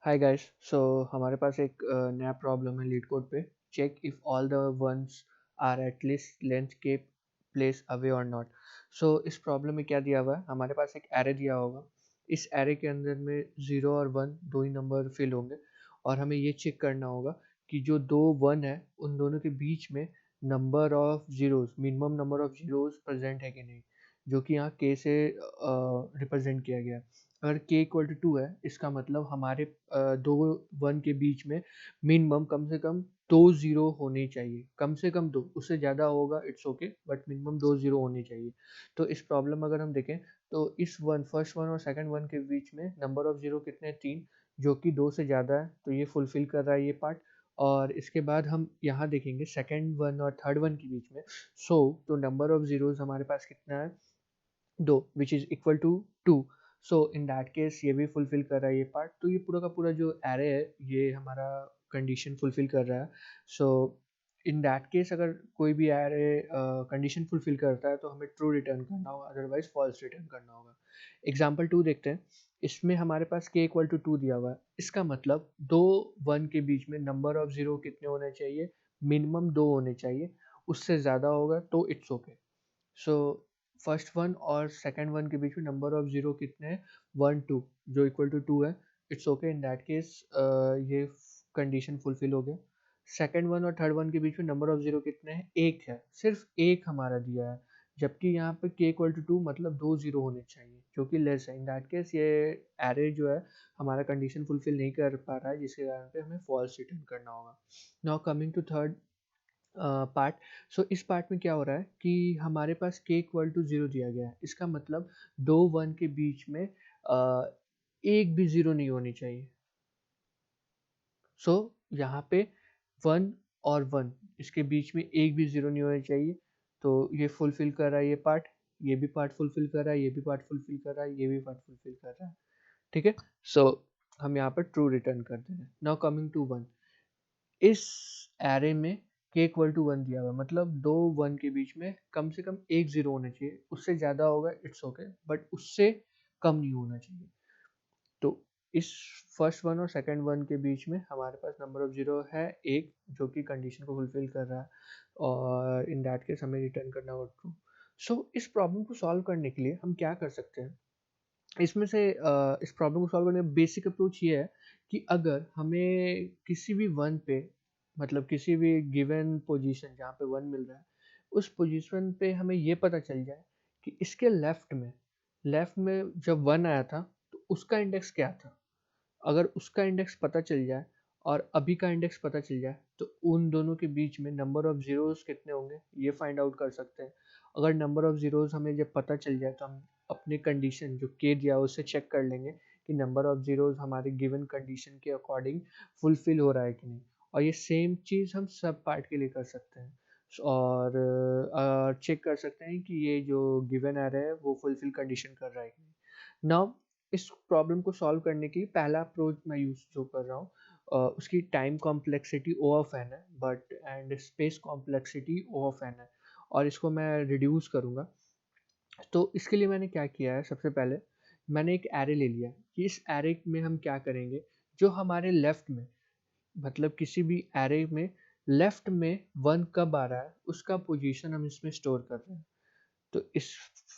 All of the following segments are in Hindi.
Hi guys. हमारे पास एक नया प्रॉब्लम है लीड कोड पे। Check if all the ones are at least length k places away और नॉट। इस प्रॉब्लम में क्या दिया हुआ है, हमारे पास एक एरे दिया होगा। इस एरे के अंदर में 0 और 1 दो ही नंबर फिल होंगे और हमें ये चेक करना होगा कि जो दो 1 है उन दोनों के बीच में number of zeros, minimum number of zeros present है कि नहीं, जो कि यहाँ के से रिप्रेजेंट किया गया है। अगर k इक्वल टू 2 है, इसका मतलब हमारे दो 1 के बीच में मिनिमम कम से कम दो जीरो होने चाहिए। कम से कम दो, उससे ज़्यादा होगा इट्स ओके, बट मिनिमम दो जीरो होने चाहिए। तो इस प्रॉब्लम अगर हम देखें तो इस वन फर्स्ट वन और सेकंड वन के बीच में नंबर ऑफ जीरो कितने हैं? 3, जो कि दो से ज़्यादा है, तो ये फुलफिल कर रहा है ये पार्ट। और इसके बाद हम यहाँ देखेंगे सेकंड वन और थर्ड वन के बीच में। तो नंबर ऑफ जीरोस हमारे पास कितना है? दो, which is equal to 2। So in that case ये भी फुलफिल कर रहा है ये पार्ट। तो ये पूरा का पूरा जो एरे है ये हमारा कंडीशन फुलफिल कर रहा है। सो इन दैट केस अगर कोई भी एरे कंडीशन फुलफिल करता है तो हमें ट्रू रिटर्न करना होगा, अदरवाइज फॉल्स रिटर्न करना होगा। एग्जाम्पल 2 देखते हैं। इसमें हमारे पास k इक्वल टू 2 दिया हुआ है। इसका मतलब दो 1 के बीच में नंबर ऑफ जीरो कितने होने चाहिए? मिनिमम दो होने चाहिए। उससे ज़्यादा होगा तो it's okay. So first one और सेकंड वन के बीच में नंबर ऑफ जीरो कितने हैं? 1 2, जो इक्वल टू 2 है। It's okay, in that case ये कंडीशन फुलफिल हो गया। सेकंड वन और थर्ड वन के बीच में नंबर ऑफ जीरो कितने हैं? एक है, सिर्फ एक हमारा दिया है। जबकि यहाँ पे k इक्वल टू 2 मतलब दो जीरो होने चाहिए, जो कि लेस है। इन दैट केस ये एरे जो है हमारा कंडीशन फुलफिल नहीं कर पा रहा है, जिसके कारण पे हमें फॉल्स रिटर्न करना होगा। Now coming to third part. इस पार्ट में क्या हो रहा है कि हमारे पास k इक्वल टू 0 दिया गया है। इसका मतलब दो 1 के बीच में एक भी ज़ीरो नहीं होनी चाहिए। यहाँ पे 1 और 1 इसके बीच में एक भी ज़ीरो नहीं होना चाहिए। तो ये फुलफिल कर रहा है ये पार्ट, ये भी पार्ट फुलफिल कर रहा है, ये भी पार्ट फुलफिल कर रहा है, ये भी पार्ट फुलफिल कर रहा है। ठीक है। सो हम यहाँ पर ट्रू रिटर्न करते हैं। Now coming to 1। इस एरे में k इक्वल टू 1 दिया हुआ है, मतलब दो 1 के बीच में कम से कम एक जीरो होना चाहिए। उससे ज़्यादा होगा इट्स ओके, बट उससे कम नहीं होना चाहिए। तो इस फर्स्ट वन और सेकंड वन के बीच में हमारे पास नंबर ऑफ जीरो है एक, जो कि कंडीशन को फुलफिल कर रहा है, और इन दैट केस हमें रिटर्न करना होगा ट्रू। इस प्रॉब्लम को सॉल्व करने के लिए हम क्या कर सकते हैं? इसमें से इस प्रॉब्लम को सॉल्व करने का बेसिक अप्रोच ये है कि अगर हमें किसी भी वन पे, मतलब किसी भी गिवन पोजीशन जहाँ पे वन मिल रहा है, उस पोजीशन पे हमें ये पता चल जाए कि इसके लेफ्ट में जब वन आया था तो उसका इंडेक्स क्या था। अगर उसका इंडेक्स पता चल जाए और अभी का इंडेक्स पता चल जाए तो उन दोनों के बीच में नंबर ऑफ जीरोस कितने होंगे ये फाइंड आउट कर सकते हैं। अगर नंबर ऑफ जीरोस हमें जब पता चल जाए तो हम अपने कंडीशन जो के दिया है उससे चेक कर लेंगे कि नंबर ऑफ जीरोस हमारे गिवन कंडीशन के अकॉर्डिंग फुलफिल हो रहा है कि नहीं। और ये सेम चीज़ हम सब पार्ट के लिए कर सकते हैं और चेक कर सकते हैं कि ये जो गिवन एरे है वो फुलफिल कंडीशन कर रहा है कि नहीं। नाउ इस प्रॉब्लम को सॉल्व करने के लिए पहला अप्रोच मैं यूज जो कर रहा हूँ, उसकी time complexity O of N है, but and space complexity O of N है, और इसको मैं रिड्यूस करूँगा। तो इसके लिए मैंने क्या किया है, सबसे पहले मैंने एक एरे ले लिया कि इस एरे में हम क्या करेंगे, जो हमारे लेफ्ट में, मतलब किसी भी एरे में लेफ्ट में वन कब आ रहा है उसका पोजीशन हम इसमें स्टोर कर रहे हैं। तो इस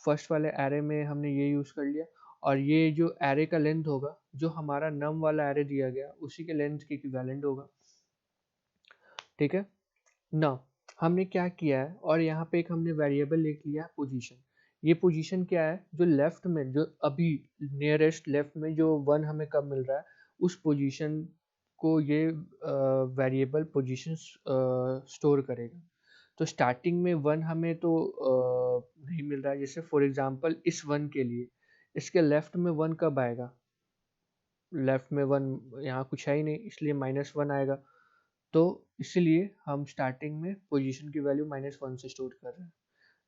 फर्स्ट वाले एरे में हमने ये यूज़ कर लिया, और ये जो एरे का लेंथ होगा जो हमारा नम वाला एरे दिया गया उसी के लेंथ के इक्विवेलेंट होगा। ठीक है ना। हमने क्या किया है, और यहाँ पे एक हमने वेरिएबल लिख लिया पोजीशन। ये पोजीशन क्या है, जो लेफ्ट में, जो अभी नियरेस्ट लेफ्ट में जो वन हमें कब मिल रहा है उस पोजीशन को ये वेरिएबल पोजीशन स्टोर करेगा। तो स्टार्टिंग में वन हमें तो नहीं मिल रहा है, जैसे फॉर एग्जांपल इस वन के लिए इसके लेफ्ट में वन कब आएगा? लेफ्ट में वन यहाँ कुछ है ही नहीं, इसलिए -1 आएगा। तो इसलिए हम स्टार्टिंग में पोजीशन की वैल्यू -1 से स्टोर कर रहे हैं।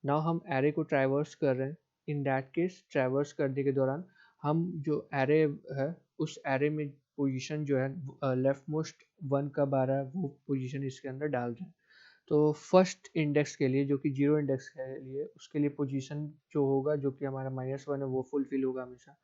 नाउ हम एरे को ट्रैवर्स कर रहे हैं। इन दैट केस ट्रैवर्स करने के दौरान हम जो एरे है उस एरे में पोजीशन जो है लेफ्ट मोस्ट वन कब आ रहा है वो पोजीशन इसके अंदर डाल रहे हैं। तो फर्स्ट इंडेक्स के लिए, जो कि जीरो इंडेक्स के लिए, उसके लिए पोजीशन जो होगा जो कि हमारा -1 है वो फुलफिल होगा हमेशा।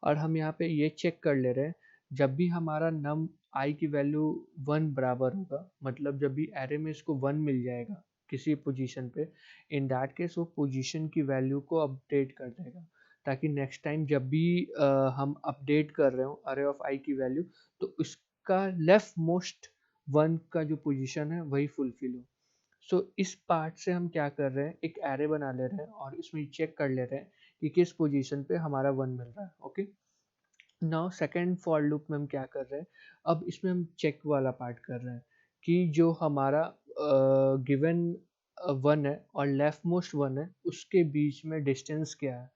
और हम यहाँ पे ये चेक कर ले रहे हैं जब भी हमारा num I की वैल्यू 1 बराबर होगा, मतलब जब भी एरे में इसको 1 मिल जाएगा किसी पोजीशन पे, इन दैट केस वो पोजीशन की वैल्यू को अपडेट कर देगा, ताकि नेक्स्ट टाइम जब भी हम अपडेट कर रहे हो अरे ऑफ आई की वैल्यू, तो इसका लेफ्ट मोस्ट 1 का जो पोजीशन है वही फुलफिल हो। सो इस पार्ट से हम क्या कर रहे हैं, एक एरे बना ले रहे हैं और इसमें चेक कर ले रहे हैं कि किस पोजीशन पे हमारा 1 मिल रहा है। Okay, now second for loop में हम क्या कर रहे हैं, अब इसमें हम चेक वाला पार्ट कर रहे हैं कि जो हमारा गिवन 1 है और लेफ्ट मोस्ट 1 है उसके बीच में डिस्टेंस क्या है।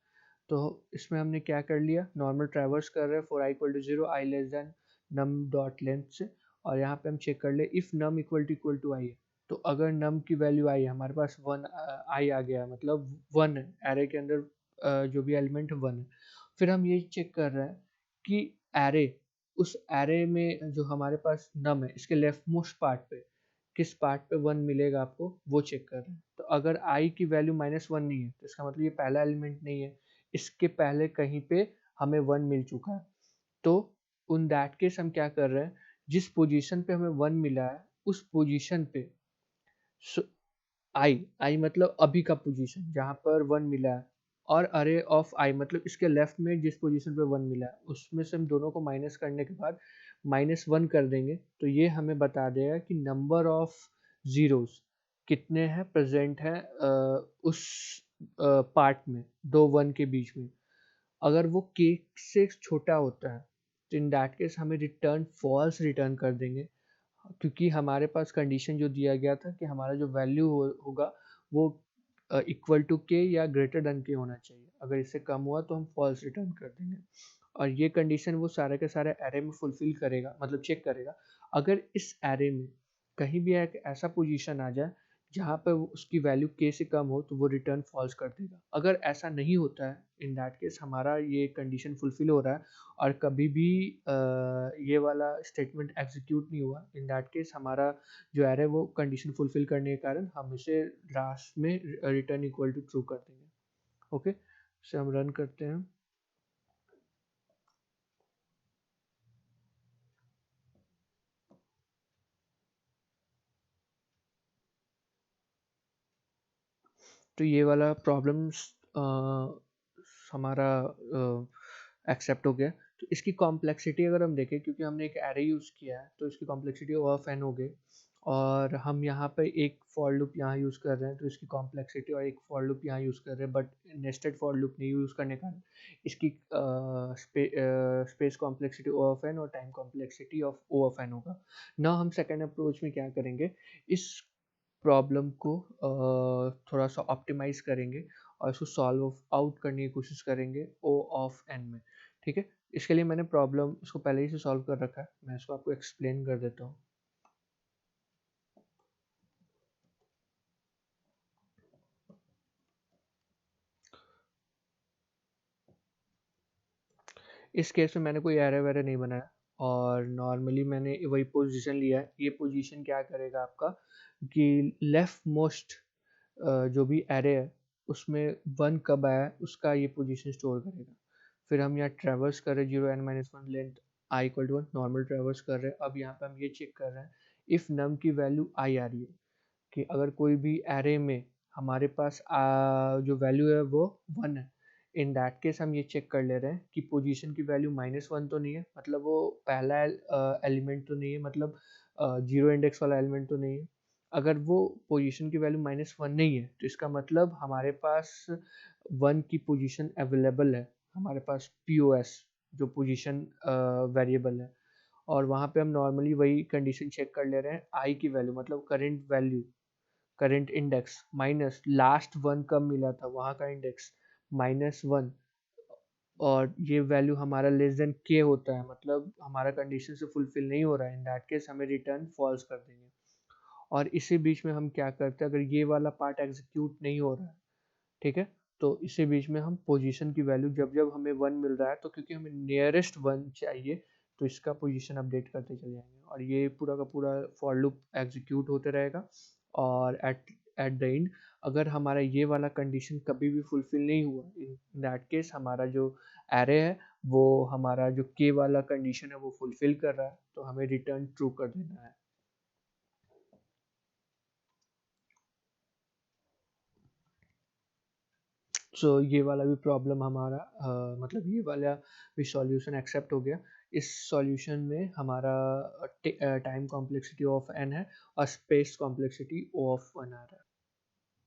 तो इसमें हमने क्या कर लिया, नॉर्मल ट्रैवर्स कर रहे हैं for i equal to 0, i less than num dot length से, और यहाँ पे हम चेक कर ले if num equal to i है। तो अगर नम की वैल्यू आई है, हमारे पास 1 आई आ गया, मतलब 1 है, एरे के अंदर जो भी एलिमेंट है 1 है। फिर हम ये चेक कर रहे हैं कि एरे, उस एरे में जो हमारे पास नम है इसके लेफ्ट मोस्ट पार्ट पे किस पार्ट पे 1 मिलेगा आपको, वो चेक कर रहे हैं। तो अगर आई की वैल्यू -1 नहीं है तो इसका मतलब ये पहला एलिमेंट नहीं है, इसके पहले कहीं पे हमें 1 मिल चुका है। तो उन दैट केस हम क्या कर रहे हैं, जिस पोजीशन पे हमें 1 मिला है उस पोजीशन पे आई, आई मतलब अभी का पोजीशन जहाँ पर 1 मिला है, और अरे ऑफ आई मतलब इसके लेफ्ट में जिस पोजीशन पे 1 मिला है उसमें से हम दोनों को माइनस करने के बाद -1 कर देंगे, तो ये हमें बता देगा कि नंबर ऑफ जीरोस कितने हैं प्रेजेंट है उस पार्ट में, दो 1 के बीच में। अगर वो के से छोटा होता है तो इन दैट केस हमें रिटर्न फॉल्स रिटर्न कर देंगे, क्योंकि हमारे पास कंडीशन जो दिया गया था कि हमारा जो वैल्यू होगा वो इक्वल टू के या ग्रेटर देन के होना चाहिए। अगर इससे कम हुआ तो हम फॉल्स रिटर्न कर देंगे, और ये कंडीशन वो सारे के सारे एरे में फुलफिल करेगा, मतलब चेक करेगा। अगर इस एरे में कहीं भी एक ऐसा पोजीशन आ जाए जहाँ पर उसकी वैल्यू के से कम हो तो वो रिटर्न फॉल्स कर देगा। अगर ऐसा नहीं होता है, इन दैट केस हमारा ये कंडीशन फुलफिल हो रहा है और कभी भी ये वाला स्टेटमेंट एग्जीक्यूट नहीं हुआ, इन दैट केस हमारा जो एरे है वो कंडीशन फुलफिल करने के कारण हम इसे लास्ट में रिटर्न इक्वल टू ट्रू कर देंगे। ओके, से हम रन करते हैं। तो ये वाला प्रॉब्लम्स हमारा एक्सेप्ट हो गया। तो इसकी कॉम्प्लेक्सिटी अगर हम देखें, क्योंकि हमने एक एरे यूज़ किया है तो इसकी कॉम्प्लेक्सिटी ऑफ एन हो गई, और हम यहाँ पे एक फॉर लूप यहाँ यूज़ कर रहे हैं तो इसकी कॉम्प्लेक्सिटी, और एक फॉर लूप यहाँ यूज़ कर रहे हैं बट नेस्टेड फॉर लूप नहीं यूज़ करने का इसकी space complexity O of N और time complexity of O of N होगा। ना हम सेकेंड अप्रोच में क्या करेंगे, इस प्रॉब्लम को थोड़ा सा ऑप्टिमाइज़ करेंगे और इसको सॉल्व आउट करने की कोशिश करेंगे ओ ऑफ एन में। ठीक है, इसके लिए मैंने प्रॉब्लम इसको पहले ही से सॉल्व कर रखा है, मैं इसको आपको एक्सप्लेन कर देता हूँ। इस केस में मैंने कोई एरे वेरे नहीं बनाया और नॉर्मली मैंने वही पोजीशन लिया है। ये पोजीशन क्या करेगा आपका कि लेफ्ट मोस्ट जो भी एरे है उसमें 1 कब आया है उसका ये पोजीशन स्टोर करेगा। फिर हम यहाँ ट्रैवर्स कर रहे हैं 0 n - 1 length i equal to 1, normal traverse कर रहे हैं। अब यहाँ पे हम ये चेक कर रहे हैं इफ़ नम की वैल्यू आई आ रही है, कि अगर कोई भी एरे में हमारे पास जो वैल्यू है वो 1 है, इन दैट केस हम ये चेक कर ले रहे हैं कि पोजीशन की वैल्यू -1 तो नहीं है, मतलब वो पहला एलिमेंट तो नहीं है, मतलब जीरो इंडेक्स वाला एलिमेंट तो नहीं है। अगर वो पोजीशन की वैल्यू -1 नहीं है तो इसका मतलब हमारे पास 1 की पोजीशन अवेलेबल है, हमारे पास POS जो पोजीशन वेरिएबल है, और वहाँ पे हम नॉर्मली वही कंडीशन चेक कर ले रहे हैं आई की वैल्यू, मतलब current value, current index minus last 1 कब मिला था वहाँ का इंडेक्स -1, और ये वैल्यू हमारा लेस देन के होता है, मतलब हमारा कंडीशन से फुलफिल नहीं हो रहा है, इन दैट केस हमें रिटर्न फॉल्स कर देंगे। और इसी बीच में हम क्या करते हैं, अगर ये वाला पार्ट एग्जीक्यूट नहीं हो रहा है, ठीक है, तो इसी बीच में हम पोजीशन की वैल्यू जब जब हमें 1 मिल रहा है, तो क्योंकि हमें नियरेस्ट 1 चाहिए तो इसका पोजीशन अपडेट करते चले जाएंगे और ये पूरा का पूरा फॉर लूप एग्जीक्यूट होते रहेगा। और एट एट द एंड अगर हमारा ये वाला कंडीशन कभी भी फुलफिल नहीं हुआ, इन दैट केस हमारा जो एरे है वो हमारा जो के वाला कंडीशन है वो फुलफिल कर रहा है, तो हमें रिटर्न ट्रू कर देना है। सो ये वाला भी प्रॉब्लम हमारा मतलब ये वाला भी सॉल्यूशन एक्सेप्ट हो गया। इस सॉल्यूशन में हमारा टाइम कॉम्प्लेक्सिटी ऑफ n है और स्पेस कॉम्प्लेक्सिटी ओ ऑफ 1 आ रहा है।